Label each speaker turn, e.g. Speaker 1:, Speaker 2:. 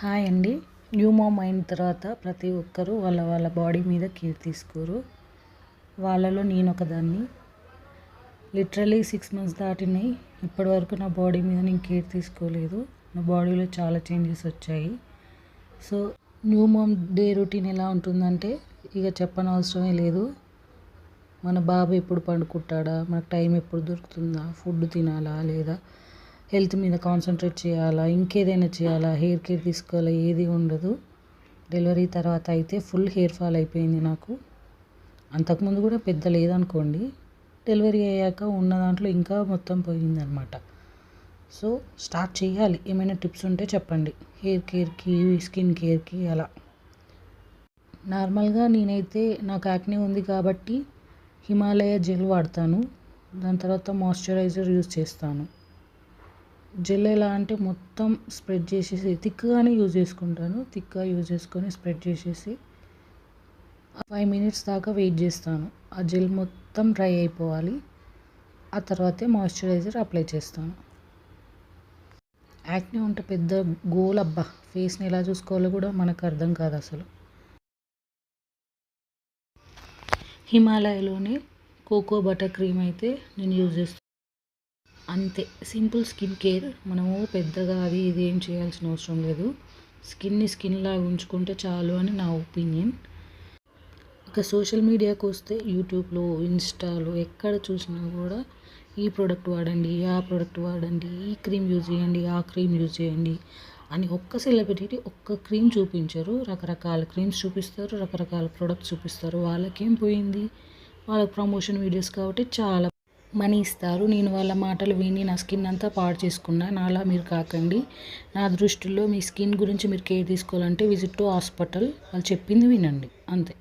Speaker 1: Hi అండి. New ma'am అయిన తర్వాత ప్రతి ఒక్కరూ వాళ్ళ బాడీ మీద కేర్ తీసుకోరు. వాళ్ళలో నేను ఒకదాన్ని. Literally 6 months దాటినాయి. ఇప్పటివరకు నా బాడీ మీద నేను కేర్ తీసుకోలేదు. నా బాడీలో చాలా చేంజెస్ వచ్చాయి. So new mom day routine ఎలా ఉంటుందంటే ఇక చెప్పనవసరమే లేదు. మన బాబు ఎప్పుడు పండుకుంటాడా, మనకు టైం ఎప్పుడు దొరుకుతుందా, ఫుడ్ తినాలా లేదా హెల్త్ మీద కాన్సన్ట్రేట్ చేయాలా, ఇంకేదైనా చేయాలా, హెయిర్ కేర్ తీసుకోవాలా, ఏది ఉండదు. డెలివరీ తర్వాత అయితే ఫుల్ హెయిర్ ఫాల్ అయిపోయింది నాకు. అంతకుముందు కూడా పెద్ద లేదనుకోండి, డెలివరీ అయ్యాక ఉన్న దాంట్లో ఇంకా మొత్తం పోయిందనమాట. సో స్టార్ట్ చేయాలి. ఏమైనా టిప్స్ ఉంటే చెప్పండి, హెయిర్ కేర్కి, స్కిన్ కేర్కి అలా. నార్మల్గా నేనైతే నాకు యాక్నే ఉంది కాబట్టి హిమాలయ జెల్ వాడతాను. దాని తర్వాత మాయిశ్చరైజర్ యూజ్ చేస్తాను. జెల్ ఎలా అంటే మొత్తం స్ప్రెడ్ చేసేసి థిక్గానే యూజ్ చేసుకుంటాను. థిక్గా యూజ్ చేసుకొని స్ప్రెడ్ చేసేసి 5 minutes దాకా వెయిట్ చేస్తాను. ఆ జెల్ మొత్తం డ్రై అయిపోవాలి. ఆ తర్వాతే మాయిశ్చరైజర్ అప్లై చేస్తాను. యాక్నే ఉంటే పెద్ద గోల్ అబ్బా, ఫేస్ని ఎలా చూసుకోవాలో కూడా మనకు అర్థం కాదు అసలు. హిమాలయలోనే కోకో బటర్ క్రీమ్ అయితే నేను యూజ్ చేస్తాను. అంతే, సింపుల్ స్కిన్ కేర్. మనము పెద్దగా అది ఇది ఏం చేయాల్సిన అవసరం లేదు. స్కిన్ లాగా ఉంచుకుంటే చాలు అని నా ఒపీనియన్. ఇక సోషల్ మీడియాకి వస్తే యూట్యూబ్లో, ఇన్స్టాలో ఎక్కడ చూసినా కూడా ఈ ప్రోడక్ట్ వాడండి, ఆ ప్రోడక్ట్ వాడండి, ఈ క్రీమ్ యూజ్ చేయండి, ఆ క్రీమ్ యూజ్ చేయండి అని ఒక్క సెలబ్రిటీ ఒక్క క్రీమ్ చూపించరు. రకరకాల క్రీమ్స్ చూపిస్తారు, రకరకాల ప్రోడక్ట్స్ చూపిస్తారు. వాళ్ళకేం పోయింది, వాళ్ళకి ప్రమోషన్ వీడియోస్ కాబట్టి చాలా మనీ ఇస్తారు. నేను వాళ్ళ మాటలు విని నా స్కిన్ అంతా పాడు చేసుకున్నా. నాలా మీరు కాకండి. నా దృష్టిలో మీ స్కిన్ గురించి మీరు కేర్ తీసుకోవాలంటే విజిట్ టు హాస్పిటల్. వాళ్ళు చెప్పింది వినండి, అంతే.